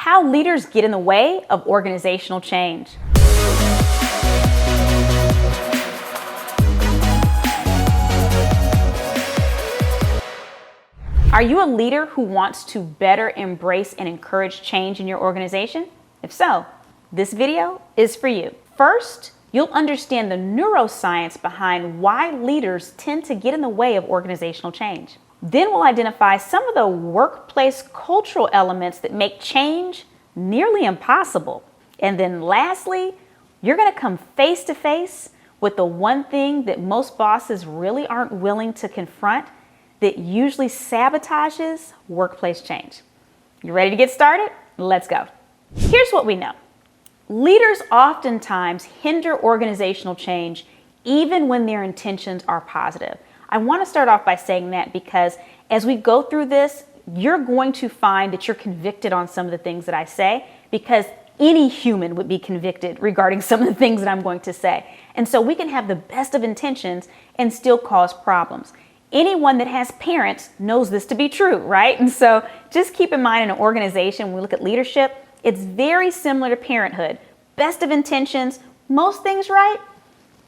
how leaders get in the way of organizational change. Are you a leader who wants to better embrace and encourage change in your organization? If so, this video is for you. First, you'll understand the neuroscience behind why leaders tend to get in the way of organizational change. Then we'll identify some of the workplace cultural elements that make change nearly impossible. And then lastly, you're going to come face to face with the one thing that most bosses really aren't willing to confront that usually sabotages workplace change. You ready to get started? Let's go. Here's what we know. Leaders oftentimes hinder organizational change even when their intentions are positive. I want to start off by saying that because as we go through this, you're going to find that you're convicted on some of the things that I say, because any human would be convicted regarding some of the things that I'm going to say. And so we can have the best of intentions and still cause problems. Anyone that has parents knows this to be true, right? And so just keep in mind, in an organization, when we look at leadership, it's very similar to parenthood. Best of intentions, most things right,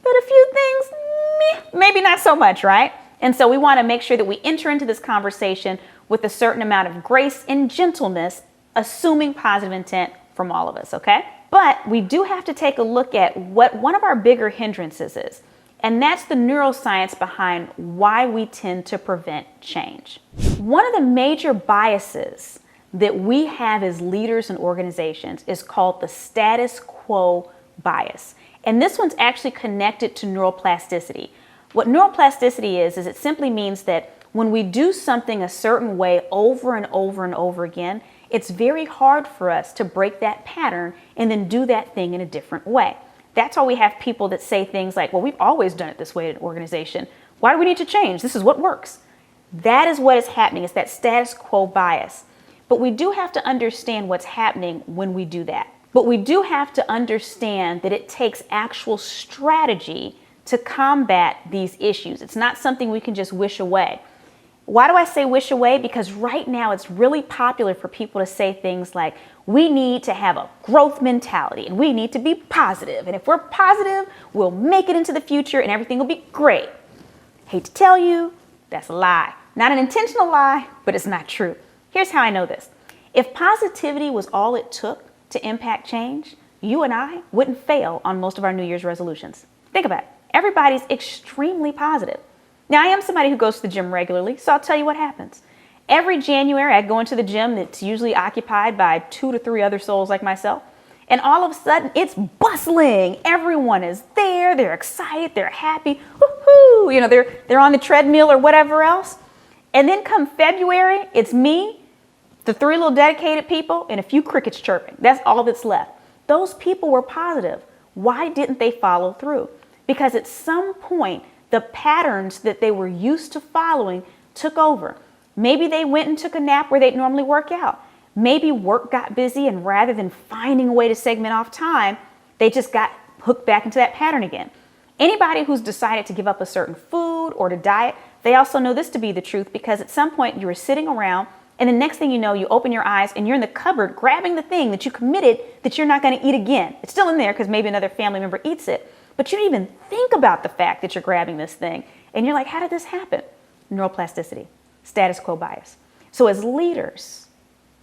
but a few things, maybe not so much, right? And so we want to make sure that we enter into this conversation with a certain amount of grace and gentleness, assuming positive intent from all of us, okay? But we do have to take a look at what one of our bigger hindrances is. And that's the neuroscience behind why we tend to prevent change. One of the major biases that we have as leaders and organizations is called the status quo bias. And this one's actually connected to neuroplasticity. What neuroplasticity is it simply means that when we do something a certain way over and over and over again, it's very hard for us to break that pattern and then do that thing in a different way. That's why we have people that say things like, well, we've always done it this way in an organization. Why do we need to change? This is what works. That is what is happening. It's that status quo bias. But we do have to understand what's happening when we do that. But we do have to understand that it takes actual strategy to combat these issues. It's not something we can just wish away. Why do I say wish away? Because right now it's really popular for people to say things like, we need to have a growth mentality and we need to be positive. And if we're positive, we'll make it into the future and everything will be great. Hate to tell you, that's a lie. Not an intentional lie, but it's not true. Here's how I know this. If positivity was all it took to impact change, you and I wouldn't fail on most of our New Year's resolutions. Think about it. Everybody's extremely positive. Now, I am somebody who goes to the gym regularly, so I'll tell you what happens. Every January, I go into the gym that's usually occupied by 2 to 3 other souls like myself, and all of a sudden, it's bustling. Everyone is there. They're excited. They're happy. Woohoo! You know, they're on the treadmill or whatever else. And then come February, it's me, the 3 little dedicated people, and a few crickets chirping. That's all that's left. Those people were positive. Why didn't they follow through? Because at some point, the patterns that they were used to following took over. Maybe they went and took a nap where they'd normally work out. Maybe work got busy, and rather than finding a way to segment off time, they just got hooked back into that pattern again. Anybody who's decided to give up a certain food or to diet, they also know this to be the truth, because at some point you were sitting around and the next thing you know, you open your eyes and you're in the cupboard grabbing the thing that you committed that you're not going to eat again. It's still in there because maybe another family member eats it. But you don't even think about the fact that you're grabbing this thing. And you're like, how did this happen? Neuroplasticity, status quo bias. So as leaders,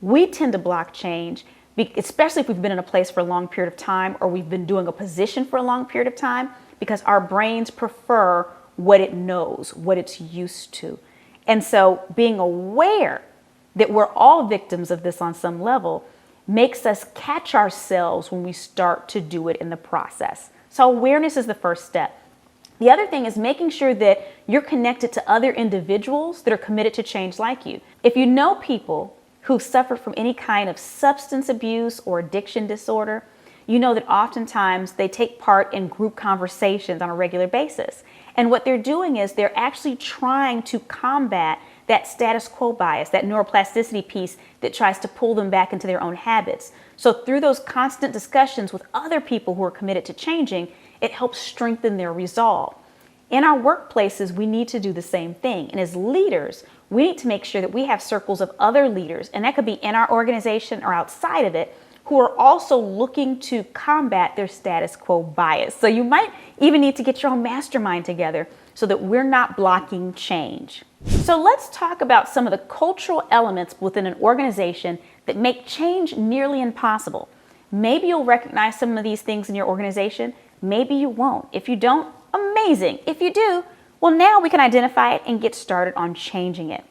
we tend to block change, especially if we've been in a place for a long period of time or we've been doing a position for a long period of time, because our brains prefer what it knows, what it's used to. And so being aware that we're all victims of this on some level makes us catch ourselves when we start to do it in the process. So awareness is the first step. The other thing is making sure that you're connected to other individuals that are committed to change like you. If you know people who suffer from any kind of substance abuse or addiction disorder, you know that oftentimes they take part in group conversations on a regular basis. And what they're doing is they're actually trying to combat that status quo bias, that neuroplasticity piece that tries to pull them back into their own habits. So through those constant discussions with other people who are committed to changing, it helps strengthen their resolve. In our workplaces, we need to do the same thing. And as leaders, we need to make sure that we have circles of other leaders, and that could be in our organization or outside of it, who are also looking to combat their status quo bias. So you might even need to get your own mastermind together so that we're not blocking change. So let's talk about some of the cultural elements within an organization that make change nearly impossible. Maybe you'll recognize some of these things in your organization. Maybe you won't. If you don't, amazing. If you do, well, now we can identify it and get started on changing it.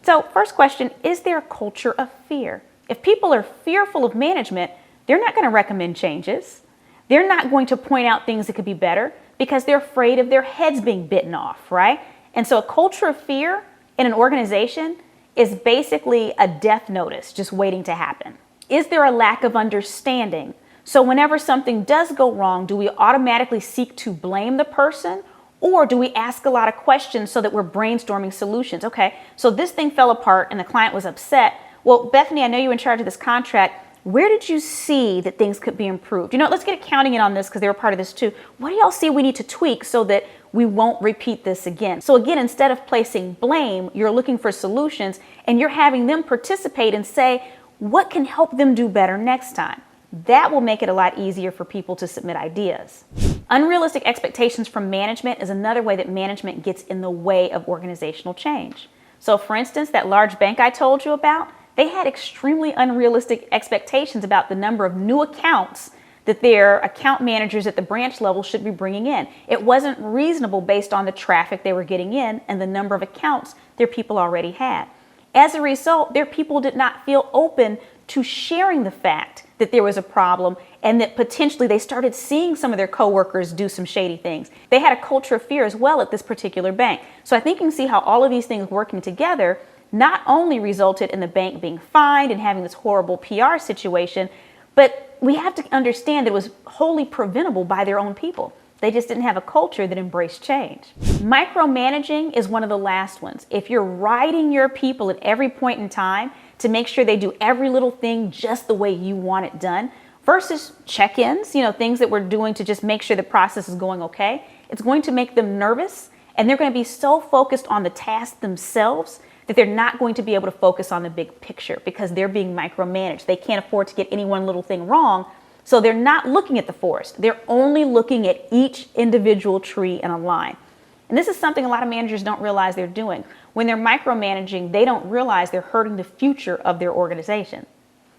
So first question, is there a culture of fear? If people are fearful of management, they're not going to recommend changes. They're not going to point out things that could be better because they're afraid of their heads being bitten off, right? And so a culture of fear in an organization is basically a death notice just waiting to happen. Is there a lack of understanding? So whenever something does go wrong, do we automatically seek to blame the person? Or do we ask a lot of questions so that we're brainstorming solutions? Okay, so this thing fell apart and the client was upset. Well, Bethany, I know you're in charge of this contract. Where did you see that things could be improved? You know, let's get accounting in on this because they were part of this too. What do y'all see we need to tweak so that we won't repeat this again? So again, instead of placing blame, you're looking for solutions and you're having them participate and say, what can help them do better next time? That will make it a lot easier for people to submit ideas. Unrealistic expectations from management is another way that management gets in the way of organizational change. So for instance, that large bank I told you about, they had extremely unrealistic expectations about the number of new accounts that their account managers at the branch level should be bringing in. It wasn't reasonable based on the traffic they were getting in and the number of accounts their people already had. As a result, their people did not feel open to sharing the fact that there was a problem and that potentially they started seeing some of their coworkers do some shady things. They had a culture of fear as well at this particular bank. So I think you can see how all of these things working together not only resulted in the bank being fined and having this horrible PR situation, but we have to understand that it was wholly preventable by their own people. They just didn't have a culture that embraced change. Micromanaging is one of the last ones. If you're riding your people at every point in time to make sure they do every little thing just the way you want it done versus check-ins, things that we're doing to just make sure the process is going okay, it's going to make them nervous and they're going to be so focused on the task themselves that they're not going to be able to focus on the big picture because they're being micromanaged. They can't afford to get any one little thing wrong. So they're not looking at the forest. They're only looking at each individual tree in a line. And this is something a lot of managers don't realize they're doing. When they're micromanaging, they don't realize they're hurting the future of their organization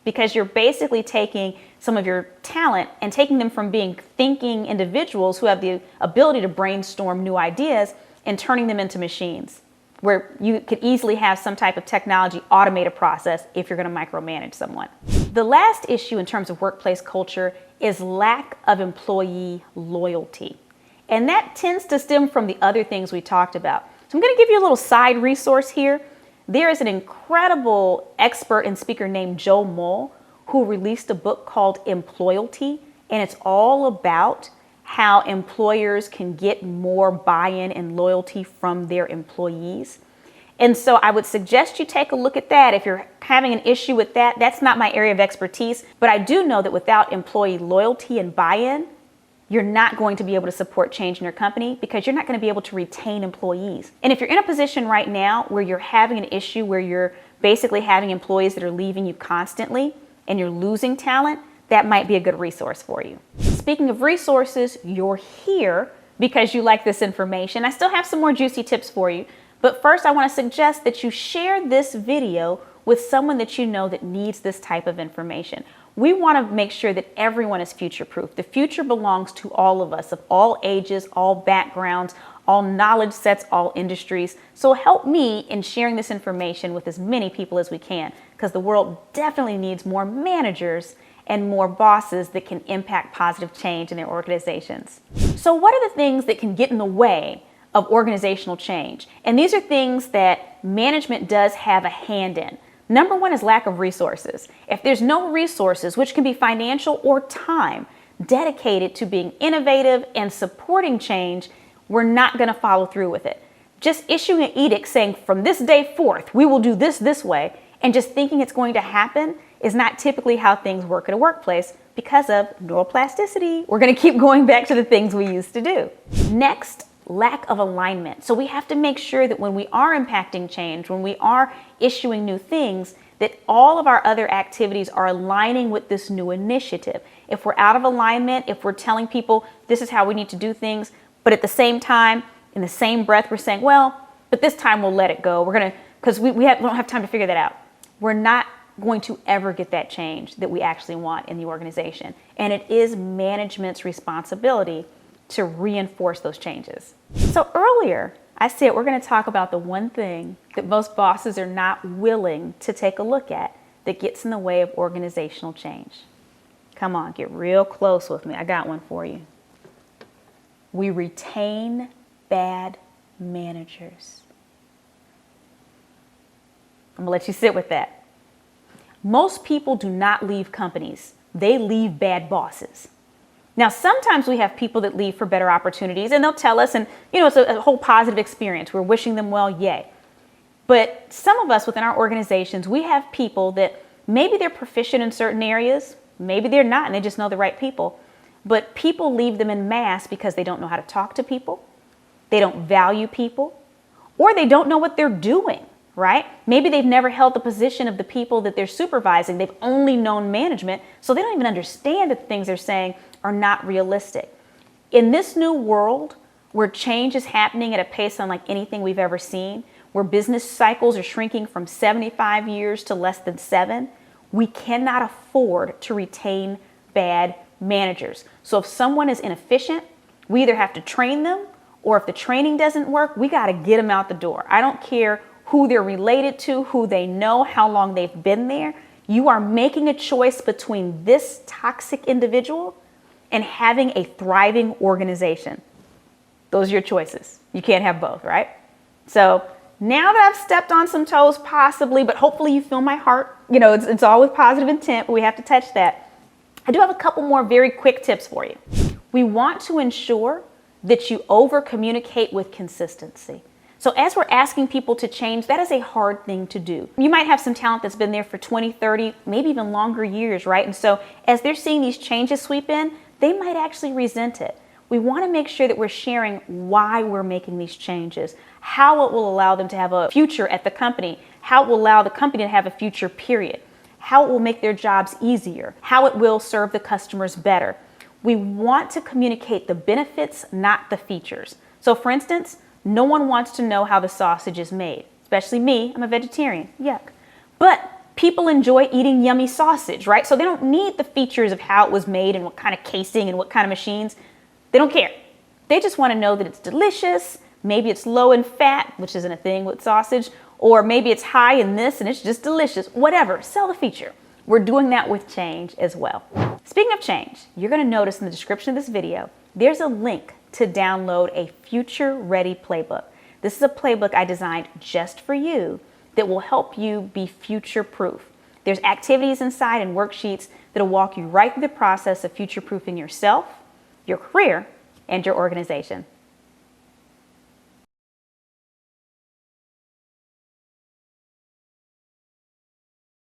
because you're basically taking some of your talent and taking them from being thinking individuals who have the ability to brainstorm new ideas and turning them into machines where you could easily have some type of technology automate a process if you're going to micromanage someone. The last issue in terms of workplace culture is lack of employee loyalty. And that tends to stem from the other things we talked about. So I'm going to give you a little side resource here. There is an incredible expert and speaker named Joe Moll who released a book called Employalty, and it's all about how employers can get more buy-in and loyalty from their employees. And so I would suggest you take a look at that. If you're having an issue with that, that's not my area of expertise, but I do know that without employee loyalty and buy-in, you're not going to be able to support change in your company because you're not going to be able to retain employees. And if you're in a position right now where you're having an issue where you're basically having employees that are leaving you constantly and you're losing talent, that might be a good resource for you. Speaking of resources, you're here because you like this information. I still have some more juicy tips for you, but first I want to suggest that you share this video with someone that you know that needs this type of information. We want to make sure that everyone is future-proof. The future belongs to all of us, of all ages, all backgrounds, all knowledge sets, all industries. So help me in sharing this information with as many people as we can, because the world definitely needs more managers and more bosses that can impact positive change in their organizations. So what are the things that can get in the way of organizational change? And these are things that management does have a hand in. Number one is lack of resources. If there's no resources, which can be financial or time, dedicated to being innovative and supporting change, we're not going to follow through with it. Just issuing an edict saying from this day forth, we will do this way, and just thinking it's going to happen is not typically how things work at a workplace because of neuroplasticity. We're going to keep going back to the things we used to do. Next, lack of alignment. So we have to make sure that when we are impacting change, when we are issuing new things, that all of our other activities are aligning with this new initiative. If we're out of alignment, if we're telling people this is how we need to do things, but at the same time, in the same breath, we're saying, well, but this time we'll let it go. We're going to, because we don't have time to figure that out. We're not going to ever get that change that we actually want in the organization. And it is management's responsibility to reinforce those changes. So earlier, I said we're going to talk about the one thing that most bosses are not willing to take a look at that gets in the way of organizational change. Come on, get real close with me. I got one for you. We retain bad managers. I'm going to let you sit with that. Most people do not leave companies. They leave bad bosses. Now, sometimes we have people that leave for better opportunities, and they'll tell us, and it's a whole positive experience. We're wishing them well, yay. But some of us within our organizations, we have people that maybe they're proficient in certain areas, maybe they're not, and they just know the right people. But people leave them en masse because they don't know how to talk to people, they don't value people, or they don't know what they're doing. Right? Maybe they've never held the position of the people that they're supervising. They've only known management, so they don't even understand that the things they're saying are not realistic. In this new world where change is happening at a pace unlike anything we've ever seen, where business cycles are shrinking from 75 years to less than 7, we cannot afford to retain bad managers. So if someone is inefficient, we either have to train them, or if the training doesn't work, we got to get them out the door. I don't care who they're related to, who they know, how long they've been there. You are making a choice between this toxic individual and having a thriving organization. Those are your choices. You can't have both, right? So now that I've stepped on some toes, possibly, but hopefully you feel my heart. It's all with positive intent, but we have to touch that. I do have a couple more very quick tips for you. We want to ensure that you over-communicate with consistency. So as we're asking people to change, that is a hard thing to do. You might have some talent that's been there for 20, 30, maybe even longer years, right? And so as they're seeing these changes sweep in, they might actually resent it. We want to make sure that we're sharing why we're making these changes, how it will allow them to have a future at the company, how it will allow the company to have a future period, how it will make their jobs easier, how it will serve the customers better. We want to communicate the benefits, not the features. So for instance, no one wants to know how the sausage is made, especially me. I'm a vegetarian. Yuck. But people enjoy eating yummy sausage, right? So they don't need the features of how it was made and what kind of casing and what kind of machines. They don't care. They just want to know that it's delicious. Maybe it's low in fat, which isn't a thing with sausage, or maybe it's high in this and it's just delicious. Whatever. Sell the feature. We're doing that with change as well. Speaking of change, you're going to notice in the description of this video, there's a link to download a Future Ready Playbook. This is a playbook I designed just for you that will help you be future-proof. There's activities inside and worksheets that'll walk you right through the process of future-proofing yourself, your career, and your organization.